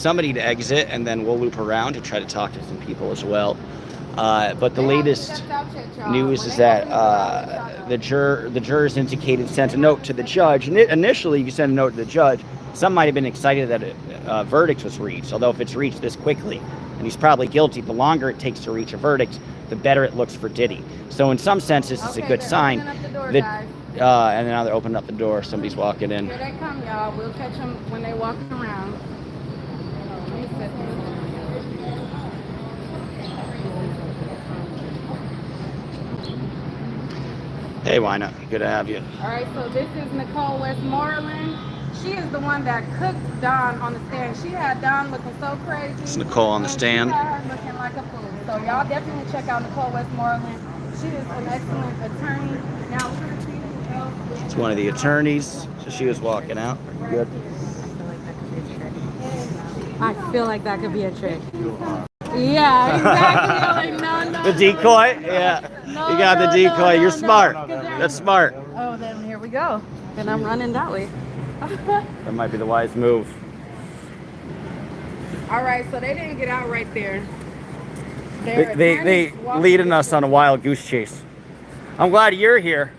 somebody to exit, and then we'll loop around to try to talk to some people as well. But the latest news is that the jurors indicated sent a note to the judge. And initially, if you send a note to the judge, some might have been excited that a verdict was reached. Although if it's reached this quickly, and he's probably guilty, the longer it takes to reach a verdict, the better it looks for Diddy. So in some senses, it's a good sign. And now they're opening up the door. Somebody's walking in. Here they come, y'all. We'll catch them when they walk around. Hey, why not? Good to have you. All right, so this is Nicole Westmoreland. She is the one that cooked Don on the stand. She had Don looking so crazy. It's Nicole on the stand. She had her looking like a fool. So y'all definitely check out Nicole Westmoreland. She is an excellent attorney. Now we're going to see who else. It's one of the attorneys. So she was walking out. Good. I feel like that could be a trick. Yeah, exactly. Like, no. The decoy? Yeah. No, you got the decoy. You're smart. That's smart. Oh, then here we go. Then I'm running that way. That might be the wise move. All right, so they didn't get out right there. They leading us on a wild goose chase. I'm glad you're here.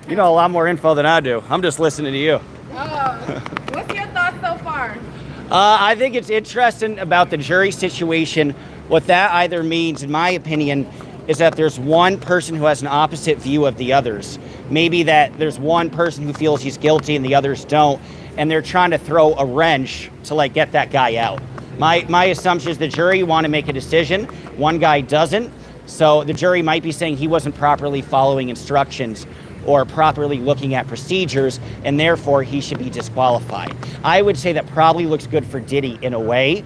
You know a lot more info than I do. I'm just listening to you. What's your thoughts so far? I think it's interesting about the jury situation. What that either means, in my opinion, is that there's one person who has an opposite view of the others. Maybe that there's one person who feels he's guilty and the others don't, and they're trying to throw a wrench to like get that guy out. My assumption is the jury want to make a decision. One guy doesn't, so the jury might be saying he wasn't properly following instructions or properly looking at procedures, and therefore he should be disqualified. I would say that probably looks good for Diddy in a way,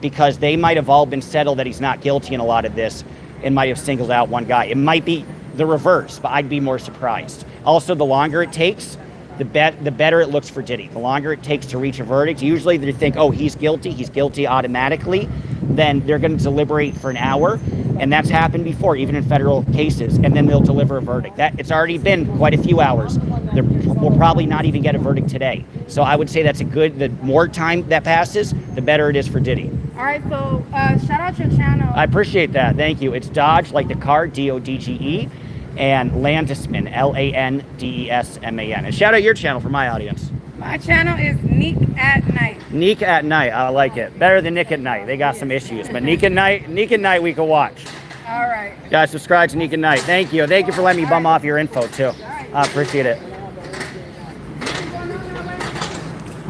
because they might have all been settled that he's not guilty in a lot of this and might have singled out one guy. It might be the reverse, but I'd be more surprised. Also, the longer it takes, the better it looks for Diddy. The longer it takes to reach a verdict, usually they think, oh, he's guilty automatically, then they're going to deliberate for an hour, and that's happened before, even in federal cases, and then they'll deliver a verdict. It's already been quite a few hours. We'll probably not even get a verdict today. So I would say that's the more time that passes, the better it is for Diddy. All right, so shout out your channel. I appreciate that. Thank you. It's Dodge, like the car, D-O-D-G-E, and Landesman, L-A-N-D-E-S-M-A-N. And shout out your channel for my audience. My channel is Neek at Night. Neek at Night. I like it. Better than Nick at Night. They got some issues, but Neek at Night we can watch. All right. Guys, subscribe to Neek at Night. Thank you. Thank you for letting me bum off your info, too. I appreciate it.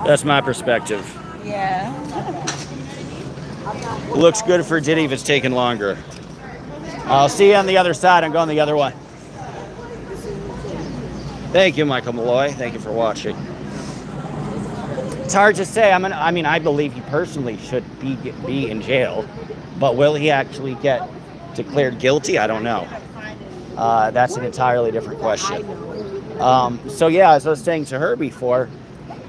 That's my perspective. Yeah. Looks good for Diddy if it's taking longer. I'll see you on the other side. I'm going the other way. Thank you, Michael Malloy. Thank you for watching. It's hard to say. I believe he personally should be in jail, but will he actually get declared guilty? I don't know. That's an entirely different question. So yeah, as I was saying to her before,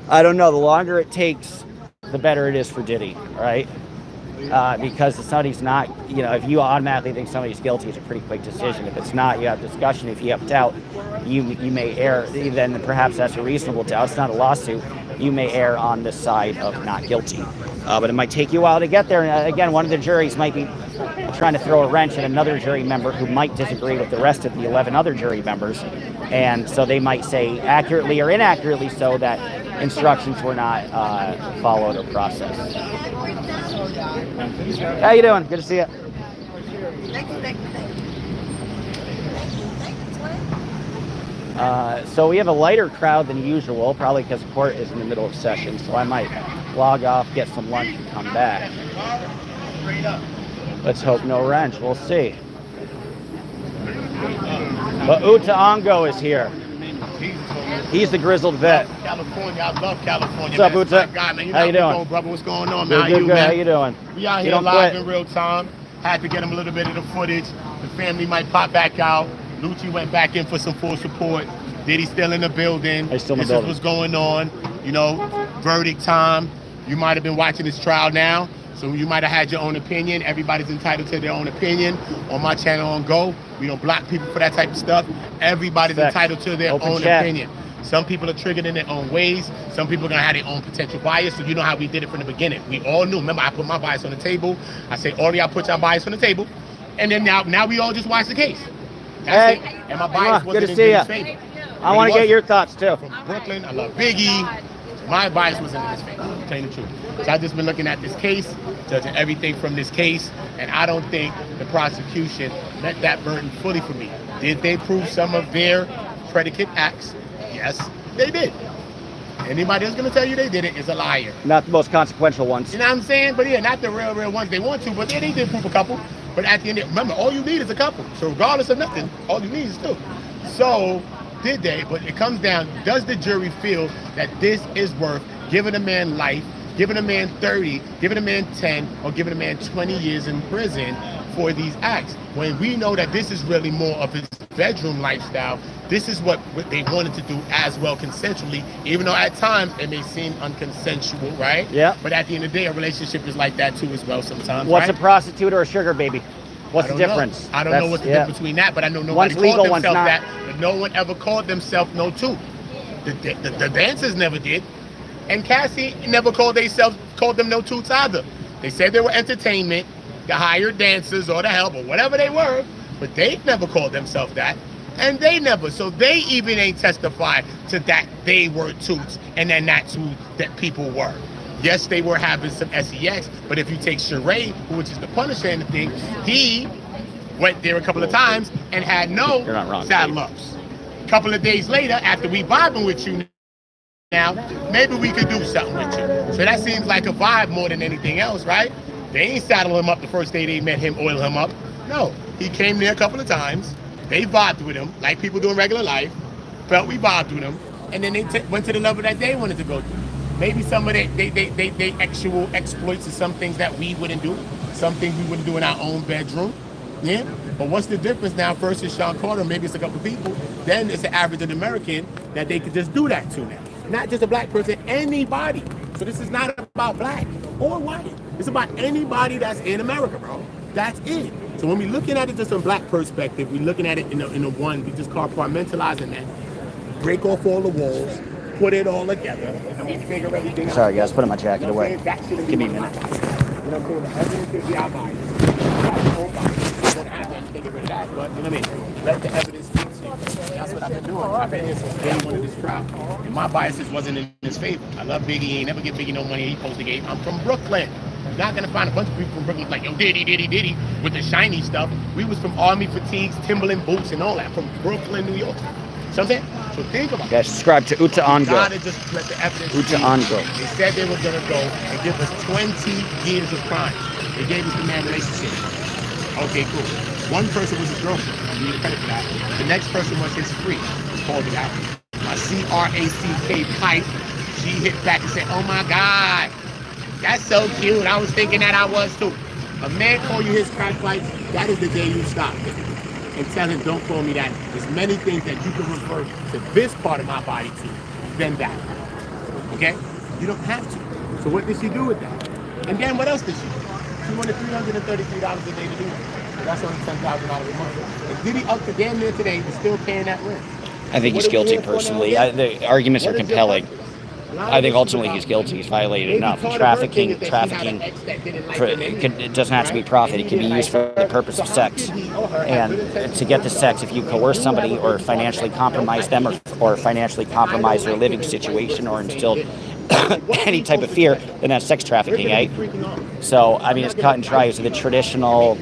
I don't know. The longer it takes, the better it is for Diddy, right? Because if somebody's not, if you automatically think somebody's guilty, it's a pretty quick decision. If it's not, you have discussion. If you have doubt, you may err. Then perhaps that's a reasonable doubt. It's not a lawsuit. You may err on the side of not guilty. But it might take you a while to get there. And again, one of the juries might be trying to throw a wrench at another jury member who might disagree with the rest of the 11 other jury members. And so they might say accurately or inaccurately so that instructions were not followed or processed. How you doing? Good to see you. Thank you. So we have a lighter crowd than usual, probably because court is in the middle of session, so I might log off, get some lunch, and come back. Let's hope no wrench. We'll see. But Uta Ongo is here. He's the grizzled vet. California, I love California. What's up, Uta? How you doing? Brother? What's going on, man? Good. How you doing? We out here live in real time. Had to get him a little bit of the footage. The family might pop back out. Lucci went back in for some full support. Diddy still in the building. This is what's going on. Verdict time. You might have been watching this trial now, so you might have had your own opinion. Everybody's entitled to their own opinion. On my channel on Go, we don't block people for that type of stuff. Everybody's entitled to their own opinion. Some people are triggered in their own ways. Some people are going to have their own potential bias. So you know how we did it from the beginning. We all knew. Remember, I put my bias on the table. I say, all of y'all put your bias on the table. And then now we all just watch the case. That's it. And my bias wasn't in Diddy's favor. I want to get your thoughts, too. From Brooklyn, I love Biggie. My bias wasn't in his favor, to tell you the truth. So I've just been looking at this case, judging everything from this case, and I don't think the prosecution met that burden fully for me. Did they prove some of their predicate acts? Yes, they did. Anybody that's going to tell you they didn't is a liar. Not the most consequential ones. You know what I'm saying? But yeah, not the real ones they want to, but yeah, they did prove a couple. But at the end, remember, all you need is a couple. So regardless of nothing, all you need is two. So did they? But it comes down, does the jury feel that this is worth giving a man life, giving a man 30, giving a man 10, or giving a man 20 years in prison for these acts? When we know that this is really more of his bedroom lifestyle, this is what they wanted to do as well consensually, even though at times it may seem unconsensual, right? Yeah. But at the end of the day, a relationship is like that too as well sometimes. What's right? a prostitute or a sugar baby? What's the difference? I don't know what's the difference between that, but I know nobody called themselves that. But no one ever called themselves no two. The dancers never did. And Cassie never called them no toots either. They said they were entertainment, the hired dancers or the help or whatever they were, but they never called themselves that. And they never, so they even ain't testified to that they were toots and then that's who that people were. Yes, they were having some sex, but if you take Sheree, which is the Punisher in the thing, he went there a couple of times and had no saddle ups. A couple of days later, after we vibing with you now, maybe we could do something with you. So that seems like a vibe more than anything else, right? They ain't saddle him up the first day they met him, oil him up. No, he came there a couple of times. They vibed with him like people do in regular life. Felt we vibed with him, and then they went to the level that they wanted to go to. Maybe some of they actual exploits of some things that we wouldn't do, some things we wouldn't do in our own bedroom. Yeah, but what's the difference now versus Sean Carter? Maybe it's a couple of people. Then it's an average American that they could just do that to now. Not just a black person, anybody. So this is not about black or white. It's about anybody that's in America, bro. That's it. So when we're looking at it just from black perspective, we're looking at it in a one, we just compartmentalizing that. Break off all the walls, put it all together, and we figure everything out. Sorry guys, putting my jacket away. Give me a minute. You know what I'm saying? The evidence could be our bias. Our own bias. We don't have to figure it out, but you know what I mean? Let the evidence speak to you. That's what I've been doing. I've been here since day one of this trial. And my biases wasn't in his favor. I love Biggie. He ain't never give Biggie no money. He supposed to give. I'm from Brooklyn. You're not gonna find a bunch of people from Brooklyn like, yo, Diddy, with the shiny stuff. We was from Army fatigues, Timberland boots, and all that, from Brooklyn, New York. So I'm saying, so think about it. Guys, subscribe to Uta Ongo. Gotta just let the evidence Uta Ongo. They said they were gonna go and give us 20 years of crime. They gave us the man relationship. Okay, cool. One person was his girlfriend. I need credit for that. The next person was his freak. He called it out. My CRACK pipe. She hit back and said, oh my God. That's so cute. I was thinking that I was too. A man call you his crack pipe, that is the day you stop it. And tell him, don't call me that. There's many things that you can refer to this part of my body to than that. Okay? You don't have to. So what did she do with that? And then what else did she do? She wanted $333 a day to do that. So that's only $10,000 a month. And Diddy up to damn near today is still paying that rent. I think he's guilty personally. The arguments are compelling. I think ultimately he's guilty. He's violated enough. Trafficking, it doesn't have to be profit. It can be used for the purpose of sex. And to get the sex, if you coerce somebody or financially compromise them or financially compromise their living situation or instill any type of fear, then that's sex trafficking, right? So, I mean, it's cut and dry. Is it the traditional,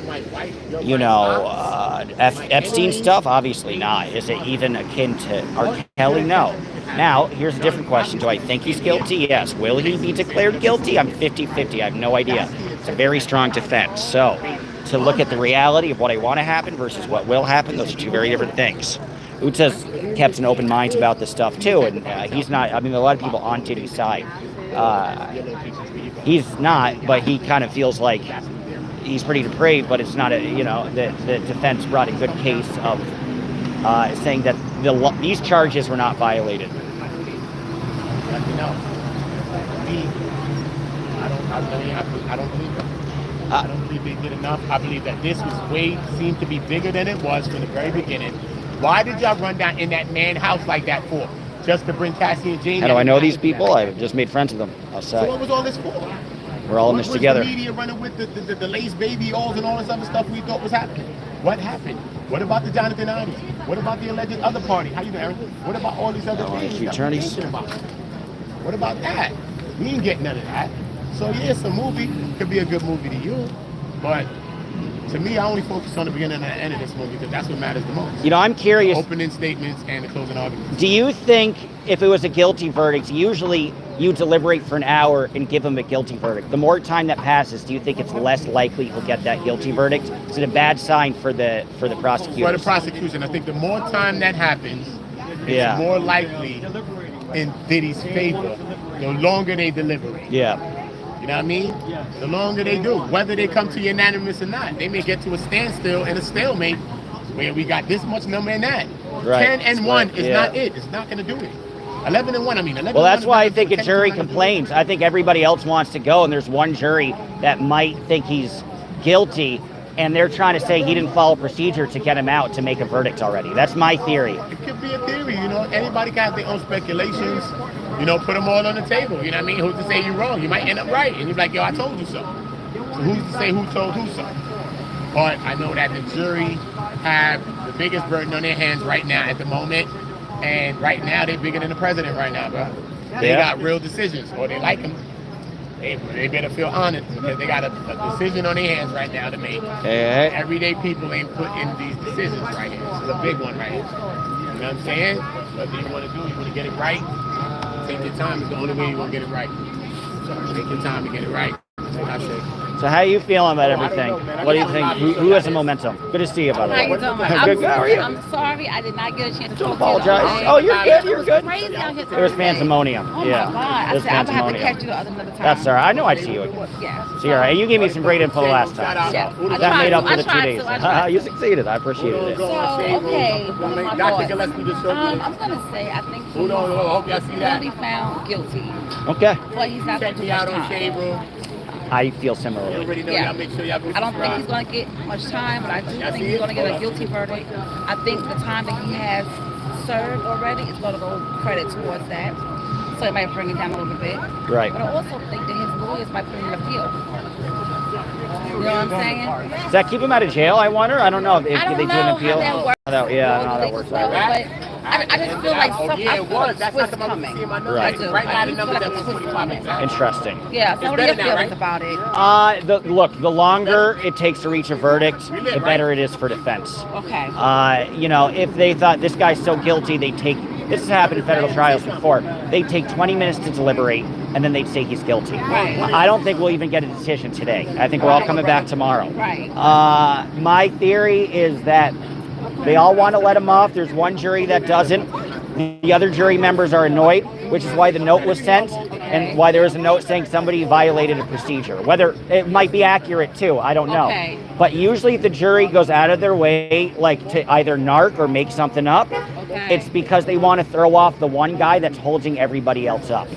Epstein stuff? Obviously not. Is it even akin to R. Kelly? No. Now, here's a different question. Do I think he's guilty? Yes. Will he be declared guilty? I'm 50-50. I have no idea. It's a very strong defense. So, to look at the reality of what I want to happen versus what will happen, those are two very different things. Uta's kept an open mind about this stuff too, and he's not. I mean, a lot of people on Diddy's side. He's not, but he kind of feels like he's pretty depraved. But it's not the defense brought a good case of saying that these charges were not violated. I don't believe that. I don't believe they did enough. I believe that this seemed to be bigger than it was from the very beginning. Why did y'all run down in that man house like that for? just to bring Cassie and Jamie. How do I know these people? I've just made friends with them So outside. what was all this for? We're all in this together. The media running with the lace baby oils and all this other stuff we thought was happening. What happened? What about the Jonathan Ives? What about the alleged other party? How you doing, Aaron? What about all these other things that we're thinking about? What about that? We ain't getting none of that. So yeah, it's a movie. Could be a good movie to you, but to me, I only focus on the beginning and the end of this movie because that's what matters the most. You know, I'm curious. Opening statements and the closing arguments. Do you think if it was a guilty verdict, usually you deliberate for an hour and give him a guilty verdict? The more time that passes, do you think it's less likely he'll get that guilty verdict? Is it a bad sign for the prosecution? For the prosecution, I think the more time that happens, it's more likely in Diddy's favor. The longer they deliberate. Yeah. You know what I mean? The longer they do, whether they come to unanimous or not, they may get to a standstill and a stalemate where we got this much number and that. Right. 10 and 1 is not it. It's not going to do it. 11 and 1, I mean. 11 well, that's why I is think a jury complains. I think everybody else wants to go, and there's one jury that might think he's guilty, and they're trying to say he didn't follow procedure to get him out to make a verdict already. That's my theory. It could be a theory, you know. Anybody can have their own speculations. You know, put them all on the table. You know what I mean? Who's to say you're wrong? You might end up right. And you're like, yo, I told you so. So who's to say who told who so? But I know that the jury have the biggest burden on their hands right now at the moment. And right now, they're bigger than the president right now, bro. They got real decisions, or they like him. They better feel honored because they got a decision on their hands right now to make. Everyday people ain't put in these decisions right here. This is a big one right here. You know what I'm saying? Whatever you want to do, you want to get it right. Take your time. It's the only way you're going to get it right. So take your time to get it right. That's what I say. So how are you feeling about everything? What do you think? Who has the momentum? Good to see you, by the way. How you doing? How are you? I'm sorry, I did not get a chance to talk Apologize. to you. Oh, you're good. You're good. Crazy out here It was pandemonium. Oh yeah. my God. It was I said I'm gonna have to pandemonium. catch you another time. That's all right. I know I'd see you again. Yeah. See, all right. You gave me some great info last time. Yeah. That made up for I the 2 tried days. to, I tried You succeeded. I appreciated it. So, okay, my Dr. thoughts. Gillespie just showed me. I'm gonna say I think Hold on, I hope y'all see that. he'll be found guilty. Okay. But he's not Check going to me do out much on time. Shade Room. I feel You similarly. already know Yeah. y'all. Make sure y'all go I don't think subscribe. he's going to get much time, but I do Y'all think see he's it? going to get a guilty verdict. I think the time that he has served already is going to go credit towards that. So it might bring it down a little bit. Right. But I also think that his lawyers might put in an appeal. You know what I'm saying? Does that keep him out of jail, I wonder? I don't know if I don't they do know an appeal. how that works. Yeah, I don't know how that works. But I just feel like Oh, yeah, it was. That's not twist the coming. Right. I do. Right now, I the do number's feel at like a twist 145. coming. Interesting. Yeah, so what are your better now, feelings about it? Look, the longer it takes to reach a verdict, the better it is for defense. Okay. You know, if they thought this guy's so guilty, this has happened in federal trials before. They take 20 minutes to deliberate, and then they'd say he's guilty. Right. I don't think we'll even get a decision today. I think we're all coming back tomorrow. Right. My theory is that they all want to let him off. There's one jury that doesn't. The other jury members are annoyed, which is why the note was sent and why there was a note saying somebody violated a procedure. Whether it might be accurate too, I don't know. Okay. But usually the jury goes out of their way like to either narc or make something up. Okay. It's because they want to throw off the one guy that's holding everybody else up.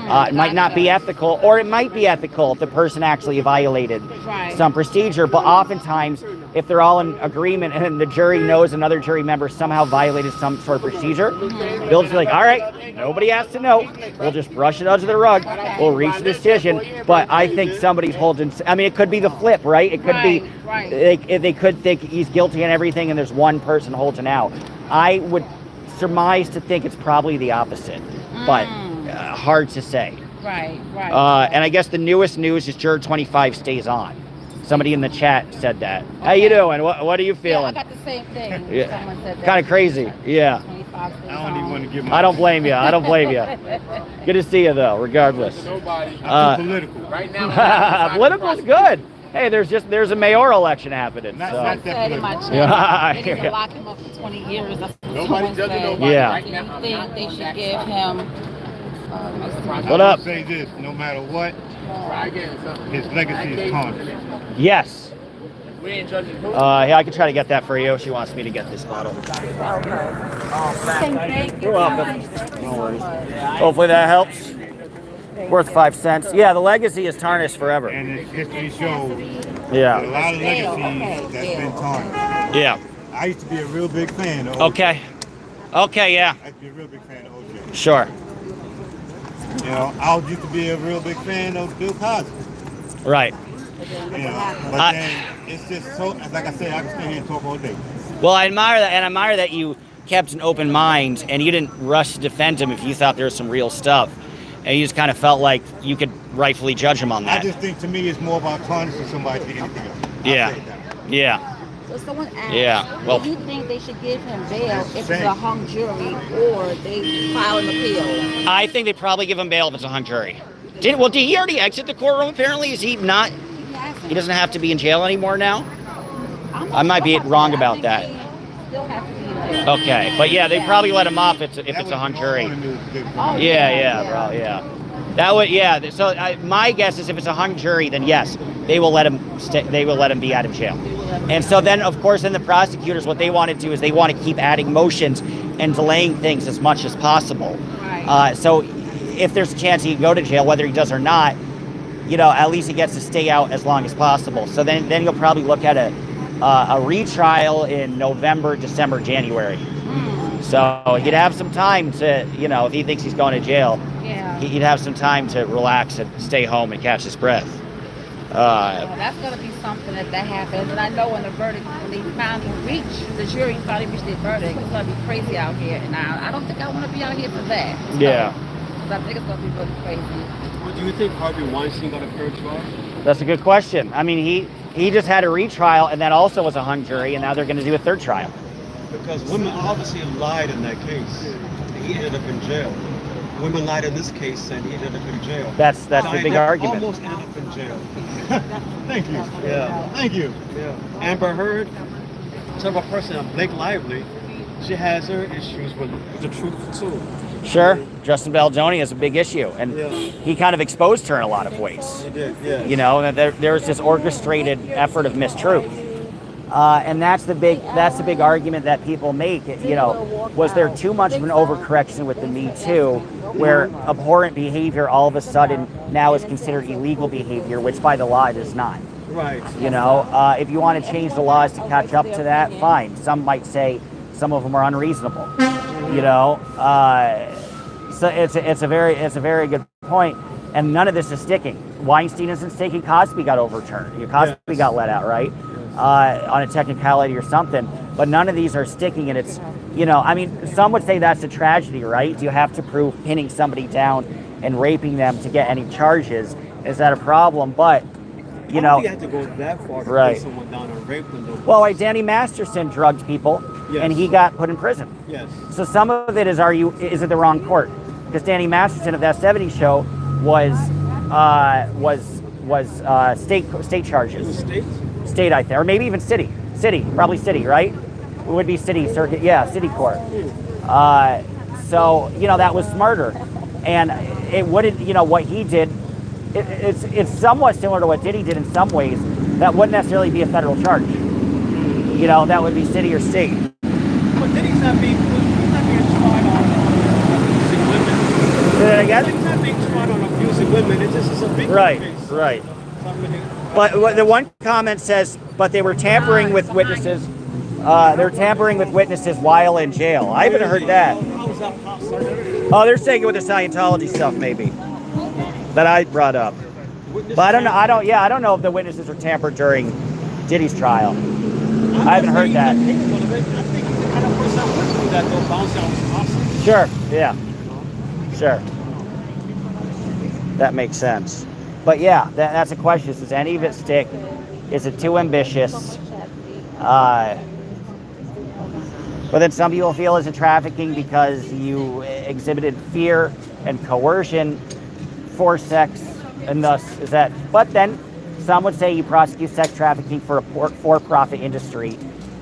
It might not be ethical, or it might be ethical if the person actually violated some procedure. But oftentimes, if they're all in agreement and the jury knows another jury member somehow violated some sort of procedure, they'll just be like, all right, nobody has to know. We'll just brush it under the rug. We'll reach a decision. But I think somebody's holding, I mean, it could be the flip, right? It could be, they could think he's guilty and everything and there's one person holding out. I would surmise to think it's probably the opposite, but hard to say. Right. And I guess the newest news is Juror 25 stays on. Somebody in the chat said that. How you doing? What are you feeling? Yeah, I got the same thing. Yeah. Someone said that. Kind of crazy. Yeah. 25 stays I don't even want to give my. I don't blame you. I don't blame you. Good to see you though, regardless. Nobody. I'm too political. Right now, Political's good. Hey, there's a mayoral election happening. Not So. that said in my political. chat, Yeah. they need to lock him up for 20 years. That's what Nobody someone judging said. nobody Yeah. right Do now. you think they should give him What up? I will say this: no matter what, Try again, son. his legacy is tarnished. Yes. We ain't judging who. Yeah, I can try to get that for you. She wants me to get this bottle. You're welcome. No worries. Hopefully that helps. Worth 5 cents. Yeah, the legacy is tarnished forever. And its history shows a Yeah. lot of legacies that's been tarnished. Yeah. I used to be a real big fan of OJ. Okay. Okay, yeah. I used to be a real big fan of OJ. Sure. You know, I used to be a real big fan of Bill Cosby. Right. You know, but then it's just so, like I said, I can stay here and talk all day. Well, I admire that, and I admire that you kept an open mind and you didn't rush to defend him if you thought there was some real stuff, and you just kind of felt like you could rightfully judge him on that. I just think to me it's more about tarnishing somebody than anything else. Yeah. Yeah. So someone asked, Yeah, well- do you think they should give him bail if it's a hung jury or they file an appeal? I think they probably give him bail if it's a hung jury. Did he already exit the courtroom? Apparently, is he not? He doesn't have to be in jail anymore now. I might be wrong about that. Still have to be in jail. Okay, but yeah, they probably let him off if it's a hung jury. Yeah. That would, yeah. So my guess is if it's a hung jury, then yes, they will let him. They will let him be out of jail. And so then, of course, then the prosecutors, what they want to do is they want to keep adding motions and delaying things as much as possible. Right. So if there's a chance he can go to jail, whether he does or not, at least he gets to stay out as long as possible. So then you'll probably look at a retrial in November, December, January. So he'd have some time to, if he thinks he's going to jail, he'd have some time to relax and stay home and catch his breath. That's going to be something that happens. And I know when they finally reach, the jury finally reached their verdict, it's going to be crazy out here. And I don't think I want to be out here for that. So, Yeah. Because I think it's going to be really crazy. Well, do you think Harvey Weinstein got a fair trial? That's a good question. I mean, he just had a retrial, and that also was a hung jury, and now they're going to do a third trial. Because women obviously lied in that case. He ended up in jail. Women lied in this case, and he ended up in jail. That's the big argument. Almost ended up in jail. Thank you. Yeah. Thank you. Yeah. Amber Heard, talk about person, Blake Lively, she has her issues with the truth too. Sure, Justin Baldoni has a big issue, and he kind of exposed her in a lot of ways. He did, yeah. And there was this orchestrated effort of mistruth, and that's the big argument that people make. Was there too much of an overcorrection with the Me Too, where abhorrent behavior all of a sudden now is considered illegal behavior, which by the law it is not. Right. If you want to change the laws to catch up to that, fine. Some might say some of them are unreasonable. So it's a very good point, and none of this is sticking. Weinstein isn't sticking. Cosby got overturned. Cosby got let out, right? On a technicality or something, but none of these are sticking, and it's, some would say that's a tragedy, right? Do you have to prove pinning somebody down and raping them to get any charges? Is that a problem? But, I don't think you have to go that far to right. put someone down and rape them, though. Well, like Danny Masterson drugged people, and he got put in prison. Yes. So some of it is it the wrong court? Because Danny Masterson of that 70s show was state charges. State? State, I think, or maybe even city, probably city, right? It would be city circuit, city court. So that was smarter, and it wouldn't, what he did, it's somewhat similar to what Diddy did in some ways. That wouldn't necessarily be a federal charge. That would be city or state. But Diddy's not being tried on abusing women. Say that again? He's not being tried on abusing women. It's just a big case. Right. But the one comment says, but they were tampering with witnesses. They're tampering with witnesses while in jail. I haven't heard that. Oh, they're saying it with the Scientology stuff, maybe, that I brought up. But I don't know if the witnesses are tampered during Diddy's trial. I haven't heard that. I think the kind of person I would do that, though, bouncing off awesome. Sure. Yeah. Sure. That makes sense. But yeah, that's a question. Does any of it stick? Is it too ambitious? But then some people feel it's a trafficking because you exhibited fear and coercion for sex, and thus is that. But then some would say you prosecute sex trafficking for a for-profit industry,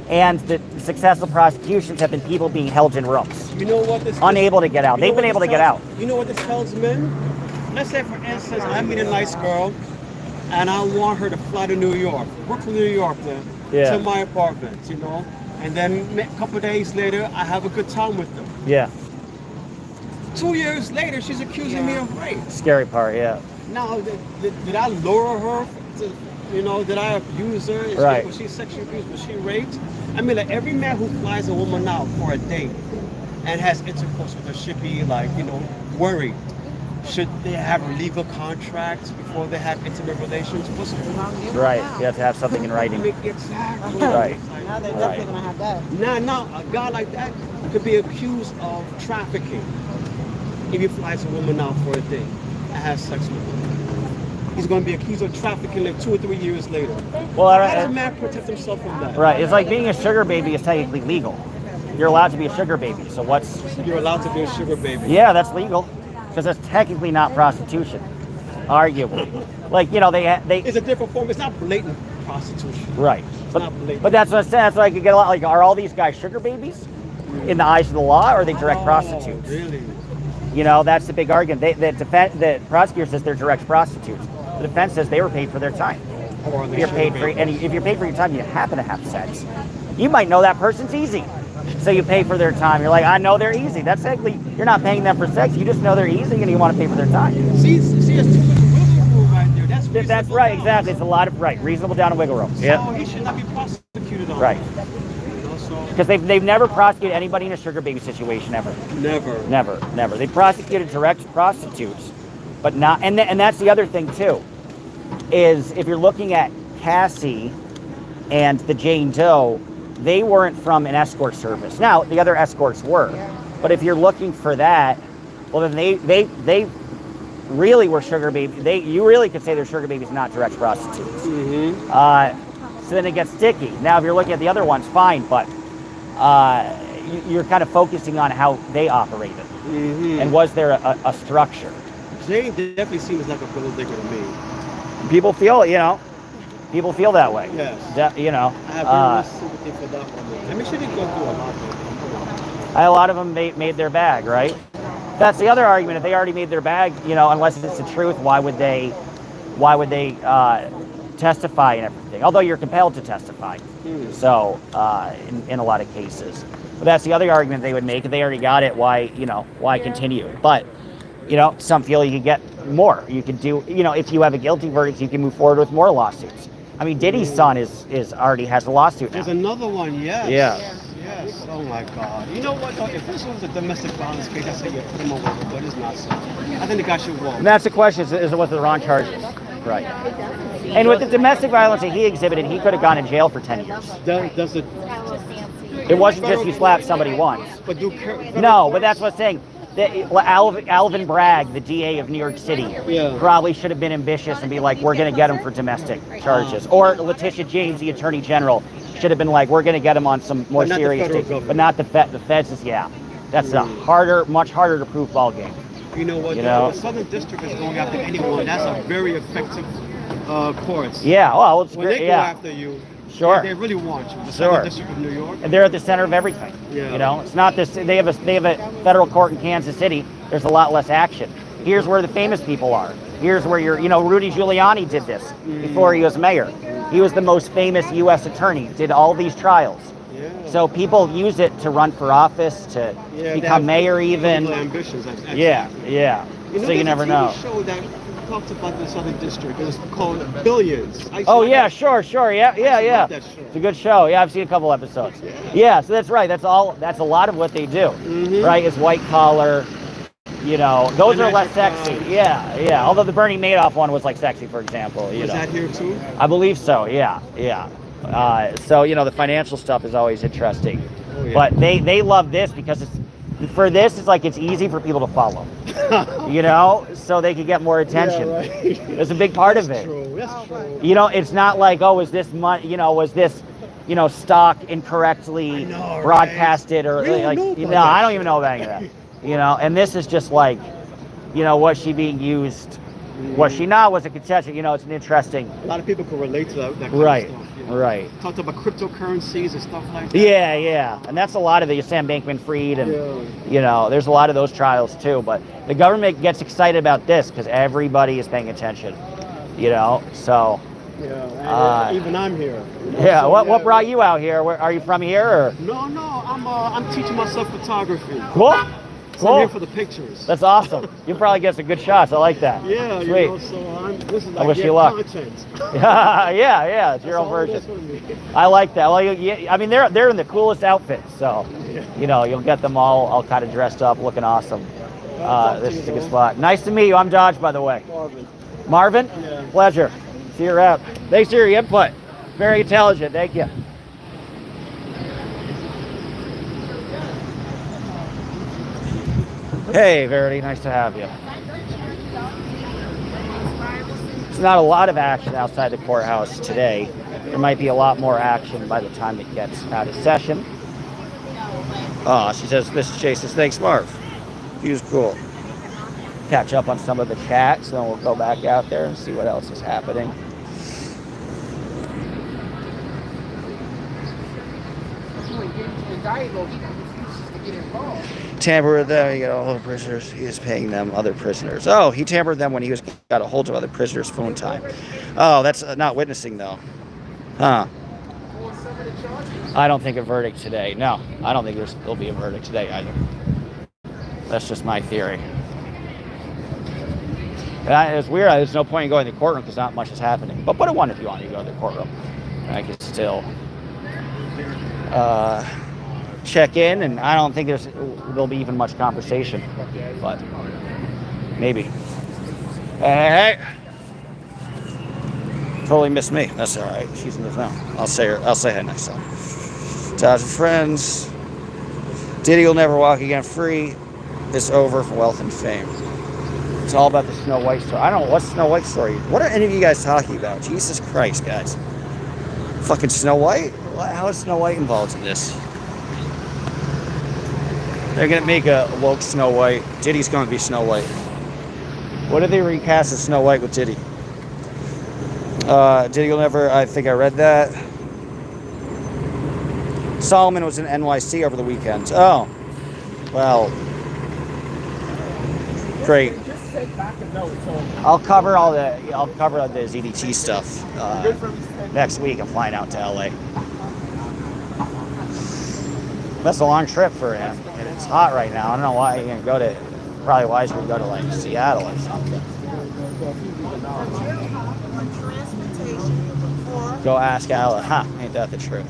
and the successful prosecutions have been people being held in rooms, You know what this unable to get out. They've been able to get out. You know what this tells men? Let's say, for instance, I meet a nice girl, and I want her to fly to New York, Brooklyn, New York, to my apartment, and then a couple of days later, I have a good time with them. Yeah. 2 years later, she's accusing me of rape. Scary part, yeah. Now, did I lure her? Did I abuse her? Was she sexually abused? Was she raped? I mean, like every man who flies a woman out for a date and has intercourse with her should be like, worried. Should they have legal contracts before they have intimate relations? Right. You have to have something in writing. Exactly. Right. Now they're definitely gonna have that. Now, a guy like that could be accused of trafficking if he flies a woman out for a date and has sex with her. He's going to be accused of trafficking like 2 or 3 years later. Well, How does a man protect himself from that? right. It's like being a sugar baby is technically legal. You're allowed to be a sugar baby. So You're allowed to be a sugar baby. Yeah, that's legal because that's technically not prostitution, arguably. Like they. It's a different form. It's not blatant prostitution. Right. Not blatant. But that's what I'm saying. That's why I could get a lot. Like, are all these guys sugar babies in the eyes of the law, or are they direct prostitutes? Really? That's the big argument. The prosecutor says they're direct prostitutes. The defense says they were paid for their time. Or If you're paid for if you're paid for your time, you happen to have sex. You might know that person's easy, so you pay for their time. You're like, I know they're easy. That's actually you're not paying them for sex. You just know they're easy, and you want to pay for their time. See, it's too much wiggle room right there. That's reasonable That's right. doubt. Exactly. It's a lot of reasonable down and wiggle room. So he should not be prosecuted on Right. that. Because they've never prosecuted anybody in a sugar baby situation ever. Never. They prosecuted direct prostitutes, but not. And that's the other thing too, is if you're looking at Cassie and the Jane Doe, they weren't from an escort service. Now the other escorts were, but if you're looking for that, well then they really were sugar babies. You really could say they're sugar babies, not direct prostitutes. So then it gets sticky. Now if you're looking at the other ones, fine, but. You're kind of focusing on how they operated, and was there a structure? Jane definitely seems like a gold digger to me. People feel, people feel that way. Yes. I have very much sympathy for that one. I mean, she didn't go through a lot. A lot of them made their bag, right? That's the other argument. If they already made their bag, unless it's the truth, why would they testify and everything? Although you're compelled to testify. So in a lot of cases, but that's the other argument they would make. If they already got it, why continue? But some feel you could get more. You could do, if you have a guilty verdict, you can move forward with more lawsuits. I mean, Diddy's son is already has a lawsuit now. There's another one, yes. Yeah. Yes. Oh my God. You know what though? If this was a domestic violence case, I'd say you put him over, but it's not so. I think the guy should walk. And that's the question: is it with the wrong charges? Right. And with the domestic violence that he exhibited, he could have gone in jail for 10 years. Does it? It wasn't just you slapped somebody once. But No, but that's what I'm saying. Alvin Bragg, the DA of New York City, probably should have been ambitious and be like, we're going to get him for domestic charges. Or Letitia James, the Attorney General, should have been like, we're going to get him on some more serious things. But not the feds. That's a much harder to prove ball game. You know what? The Southern District is going after anyone. That's a very effective courts. Yeah. Well, it's when great. they go after you. Sure. They really want you. The Sure. Southern District of New York. And they're at the center of everything. Yeah. It's not this. They have a federal court in Kansas City. There's a lot less action. Here's where the famous people are. Here's where Rudy Giuliani did this before he was mayor. He was the most famous U.S. attorney. Did all these trials. Yeah. So people use it to run for office, to become mayor, even. Ambitions. Yeah. So you never know. Show that talked about the Southern District. It was called Billions. Oh yeah, sure. Yeah. That show. It's a good show. Yeah, I've seen a couple episodes. Yeah, so that's right. That's a lot of what they do. Right? Is white collar. Those are less sexy. Yeah. Although the Bernie Madoff one was like sexy, for example. Was that here too? I believe so. Yeah. So the financial stuff is always interesting, but they love this because it's like it's easy for people to follow. So they could get more attention. Yeah, right. It's a big part of it. That's true. It's not like, was this money, was this, stock incorrectly broadcasted or I don't even know about any of that. And this is just like, was she being used? Was she not? Was it contested? It's an interesting. A lot of people can relate to that kind right. of stuff. Right. Talked about cryptocurrencies and stuff like that. Yeah. And that's a lot of the Sam Bankman-Fried and, there's a lot of those trials too. But the government gets excited about this because everybody is paying attention, so. Yeah, even I'm here. Yeah, so, what brought you out here? Are you from here? Or? No, I'm teaching myself photography. Cool. So I'm here for the pictures. That's awesome. You probably get some good shots. I like that. Yeah, Sweet. you know, so this is like I wish you luck. content. yeah. It's your own version. I like that. Well, I mean, they're in the coolest outfits, so you know you'll get them all kind of dressed up, looking awesome. This is a good spot. Nice to meet you. I'm Dodge, by the way. Marvin? Yeah. Pleasure. See you around. Thanks for your input. Very intelligent. Thank you. Hey, Verity. Nice to have you. There's not a lot of action outside the courthouse today. There might be a lot more action by the time it gets out of session. She says, Mrs. Chase says, thanks, Marv. He was cool. Catch up on some of the chats, then we'll go back out there and see what else is happening. Tamper with them, he got all the prisoners. He is paying them other prisoners. Oh, he tampered them when he got a hold of other prisoners' phone time. Oh, that's not witnessing though. Huh. I don't think a verdict today. No, I don't think there'll be a verdict today either. That's just my theory. And it's weird. There's no point in going to the courtroom because not much is happening. But put a 1 if you want to go to the courtroom. I can still check in, and I don't think there'll be even much conversation. But maybe. Hey. Totally missed me. That's all right. She's in the phone. I'll say hi next time. Dodge and friends. Diddy will never walk again free. It's over for wealth and fame. It's all about the Snow White story. I don't know. What's Snow White story? What are any of you guys talking about? Jesus Christ, guys. Fucking Snow White? How is Snow White involved in this? They're going to make a woke Snow White. Diddy's going to be Snow White. What did they recast as Snow White with Diddy? Diddy will never... I think I read that. Solomon was in NYC over the weekend. Oh. Well... Great. I'll cover the ZDT stuff next week. I'm flying out to LA. That's a long trip for him, and it's hot right now. I don't know why he didn't go to. Probably wiser to go to like Seattle or something. Go ask Ella. Huh? Ain't that the truth?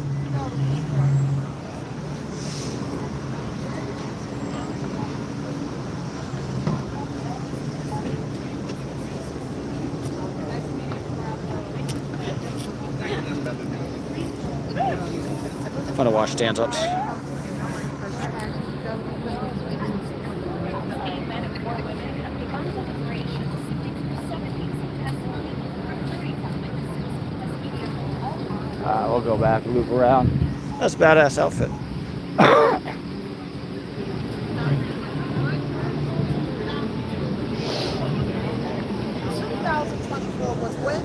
I'm gonna wash stand-ups. We'll go back, loop around. That's a badass outfit. 2024 was when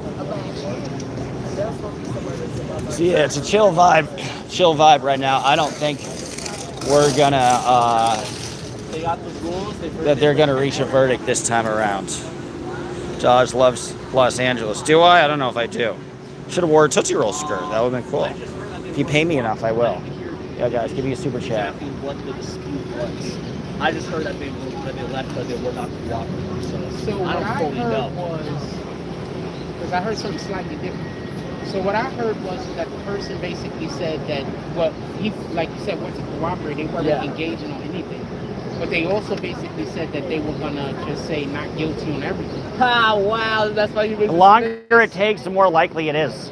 So yeah, it's a chill vibe right now. I don't think we're gonna that they're gonna reach a verdict this time around. Dodge loves Los Angeles. Do I? I don't know if I do. Should have wore a Tootsie Roll skirt. That would have been cool. If you pay me enough, I will. Yeah, guys, give me a super chat. What the dispute was. I just heard that they left because they were not cooperating. So I don't fully know. Because I heard something slightly different. So what I heard was that the person basically said that, well, he, like you said, went to cooperate. They weren't engaging on anything. But they also basically said that they were gonna just say not guilty on everything. Ah, wow, that's why you. The longer it takes, the more likely it is.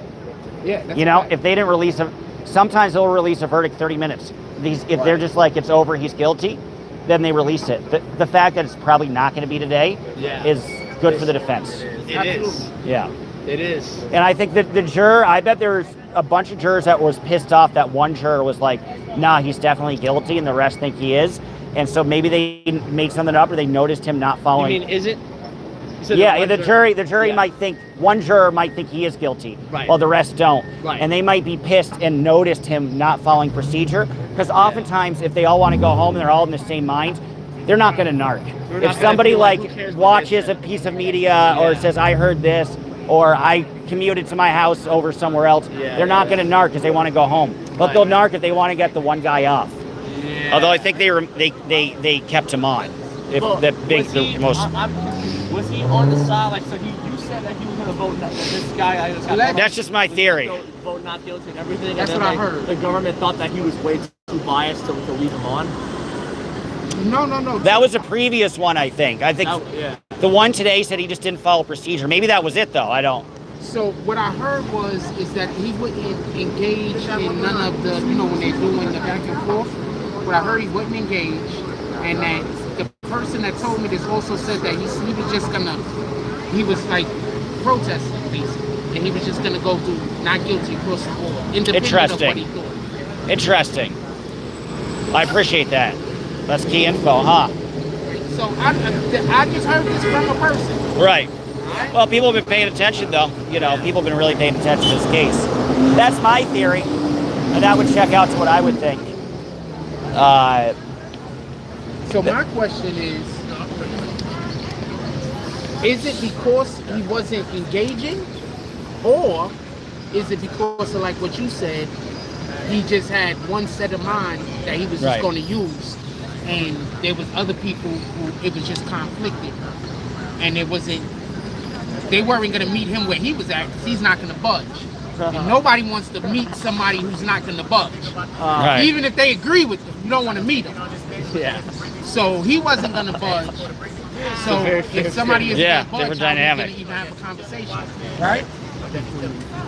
Yeah. That's you know, right. if they didn't release sometimes they'll release a verdict 30 minutes. If they're just like it's over, he's guilty, then they release it. The fact that it's probably not going to be today is good for the defense. It is. Yeah. It is. And I think that the juror, I bet there's a bunch of jurors that was pissed off that one juror was like, nah, he's definitely guilty, and the rest think he is. And so maybe they made something up or they noticed him not following. You mean, is it? Yeah, the jury might think, one juror might think he is guilty, while the rest don't. Right. And they might be pissed and noticed him not following procedure. Because oftentimes, if they all want to go home and they're all in the same mind, they're not going to narc. If somebody watches a piece of media or says, I heard this, or I commuted to my house over somewhere else, they're not going to narc because they want to go home. But they'll narc if they want to get the one guy off. Yeah. Although I think they kept him on. If Well, that big was the he, most. was he on the side? Like, so you said that he was going to vote this guy. I just got That's just my theory. Vote not guilty and everything. That's and what then, I heard. The government thought that he was way too biased to leave him on. No. That was a previous one, I think. Yeah. The one today said he just didn't follow procedure. Maybe that was it, though. I don't. So what I heard is that he wouldn't engage in none of the, when they're doing the back and forth. What I heard, he wouldn't engage, and that the person that told me this also said that he was just he was like protesting basically, and he was just gonna go through not guilty across the board, independent of what he thought. Interesting. I appreciate that. That's key info, huh? So I just heard this from a person. Right. Well, people have been paying attention, though. People have been really paying attention to this case. That's my theory, and that would check out to what I would think. So my question is it because he wasn't engaging, or is it because of like what you said, he just had one set of mind that he was just going to use, and there was other people who it was just conflicted, and they weren't going to meet him where he was at because he's not going to budge. And nobody wants to meet somebody who's not going to budge. Even if they agree with them, you don't want to meet them. Yeah. So he wasn't going to budge. So if somebody is going to budge, different how are we dynamic. going to even have a conversation? Right?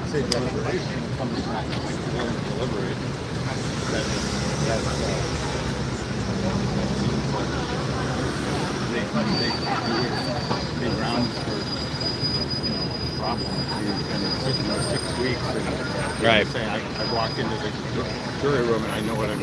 Say deliberation comes back to deliberate. They grounds for problem. You've been 6 weeks. And Right. Say I walked into the jury room and I know what I'm.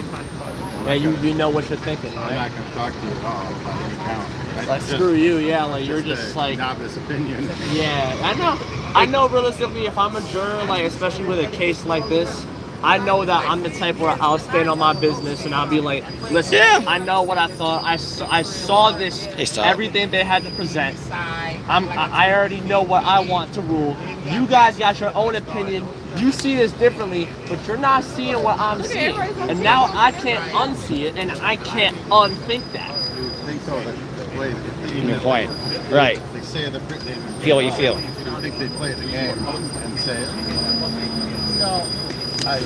Yeah, you know what you're thinking, I'm right? not going to talk to you at all about any count. Like, screw you, yeah. Like, you're just a like. novice opinion. Yeah, I know. I know realistically, if I'm a juror, like especially with a case like this, I know that I'm the type where I'll stand on my business and I'll be like, listen, I know what I thought. I saw this, everything they had to present. I already know what I want to rule. You guys got your own opinion. You see this differently, but you're not seeing what I'm seeing. And now I can't unsee it, and I can't unthink that. You think so? The way Good point. Right. They say the Feel what you feel. I think they play the game and say, no. I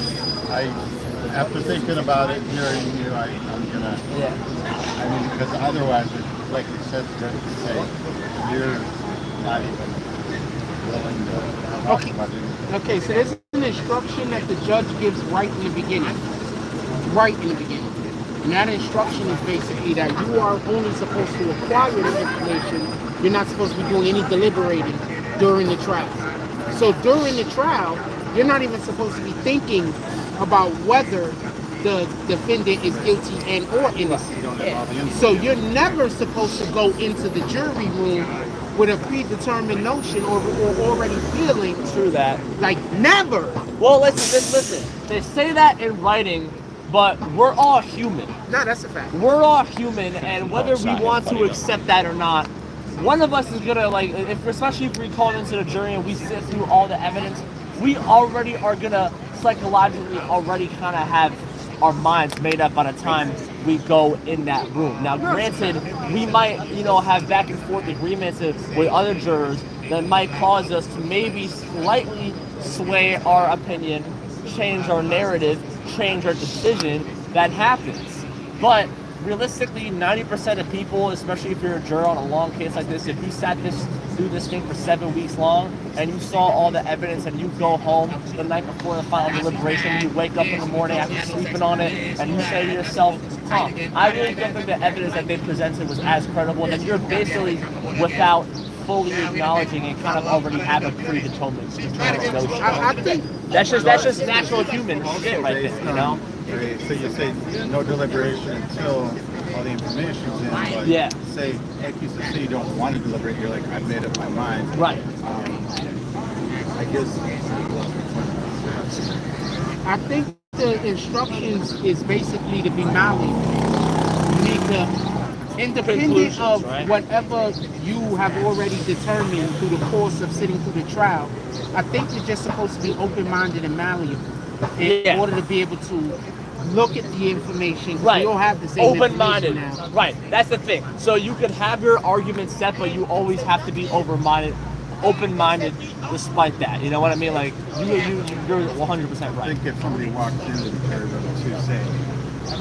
after thinking about it, hearing you, I'm gonna. Yeah. I mean, because otherwise, like you said, to say you're not even willing to talk about it. Okay, so there's an instruction that the judge gives right in the beginning. Right in the beginning. And that instruction is basically that you are only supposed to acquire the information. You're not supposed to be doing any deliberating during the trial. So during the trial, you're not even supposed to be thinking about whether the defendant is guilty and or innocent. So you're never supposed to go into the jury room with a predetermined notion or already feeling. True that. Like never. Well, listen. They say that in writing, but we're all human. No, that's a fact. We're all human, and whether we want to accept that or not, one of us is gonna especially if we call into the jury and we sit through all the evidence, we already are gonna psychologically already kind of have our minds made up by the time we go in that room. Now, granted, we might, have back and forth agreements with other jurors that might cause us to maybe slightly sway our opinion, change our narrative, change our decision. That happens. But realistically, 90% of people, especially if you're a juror on a long case like this, if you sat through this thing for 7 weeks long and you saw all the evidence and you go home the night before the final deliberation, you wake up in the morning after sleeping on it and you say to yourself, I really don't think the evidence that they presented was as credible, and then you're basically without fully acknowledging and kind of already have a predetermined notion. I think That's just natural human shit right there, Okay, so you say no deliberation until all the information's in, but Yeah. say, like you said, say you don't want to deliberate, you're like, I've made up my mind. Right. I guess I think the instructions is basically to be malleable. You need to, independent of right? whatever you have already determined through the course of sitting through the trial, I think you're just supposed to be open-minded and malleable in order to be able to look at the information. Right. We all have the same Open-minded. information now. Right. That's the thing. So you could have your argument set, but you always have to be open-minded despite that. You know what I mean? Like you're 100% I right. think if somebody walked into the paragraph to say,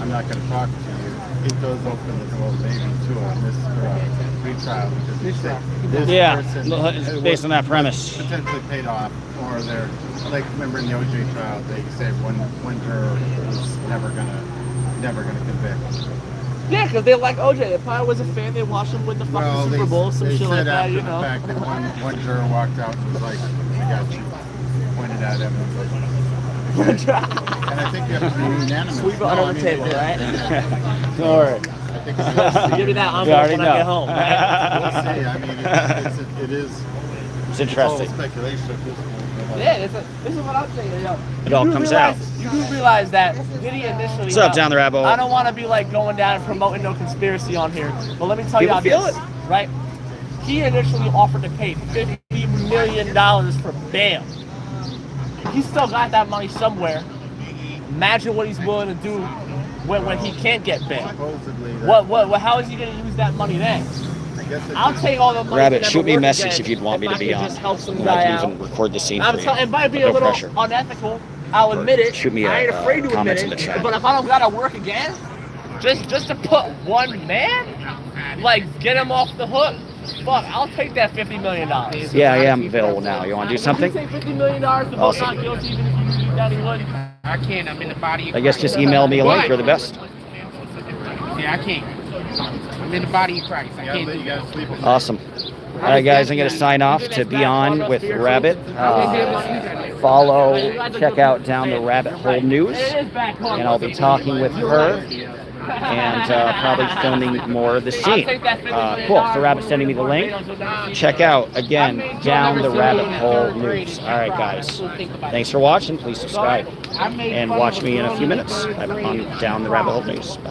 I'm not going to talk to you, it does open the door maybe to a retrial because they say this person it's based on that premise. potentially paid off, or they're like, remember in the OJ trial they said one juror was never gonna convict. Yeah, because they like OJ. If I was a fan, they watch him win the fucking Super Bowl, some they shit said like that, after you the know. fact that one juror walked out and was like, I got you, pointed at him. And I think you have to be unanimous. Sweep it under the table, right? All right. I think it's Give me that We already envelope when I know. get home. Right? we'll see. I mean, it is It's all interesting. speculation at this point. Yeah, this is what I'm saying. Yo. It all comes out. You do realize that Diddy initially. What's up, Down the Rabbit Hole? I don't want to be like going down and promoting no conspiracy on here, but let me tell People y'all feel this, it. right? He initially offered to pay $50 million for bail. He still got that money somewhere. Imagine what he's willing to do when he can't get bail. Supposedly, How is he going to use that money then? I guess it's I'll take all the money. Rabbit, to never shoot me a work message again if you'd want me if to I be could on. Just help some I guy can out. even record the scene I'm for you. telling, it might be No a little pressure. unethical. I'll admit it. Shoot me a, I ain't afraid to admit comments it. in the chat. But if I don't gotta work again, just to put one man, like get him off the hook. Fuck, I'll take that $50 million. Yeah, I am available now. You want to do something? Would you take $50 million to vote Awesome. not guilty even if you knew Danny would? I can't. I'm in the body of I guess Christ. just email me a link. You're the best. Yeah, I can't. I'm in the body of Christ. I can't. you gotta sleep with Awesome. All right, guys, I'm going to sign off to be on with Rabbit. Follow, check out Down the Rabbit Hole News, and I'll be talking with her and probably filming more of the scene. Cool. So Rabbit's sending me the link. Check out, again, Down the Rabbit Hole News. All right, guys. Thanks for watching. Please subscribe. And watch me in a few minutes on Down the Rabbit Hole News. Bye.